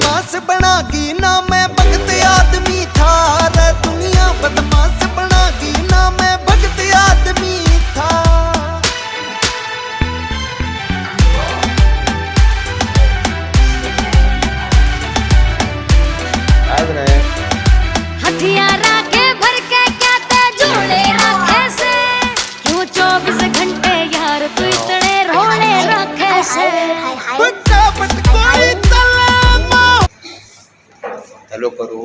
बदमाश बनागी ना मैं भगत आदमी था रे दुनिया बदमाश बनागी ना मैं भगत आदमी था। हथियार आगे भर के क्या ते जोड़े रखे से क्यों 24 घंटे यार तू इतने रोने रखे से। हेलो करो।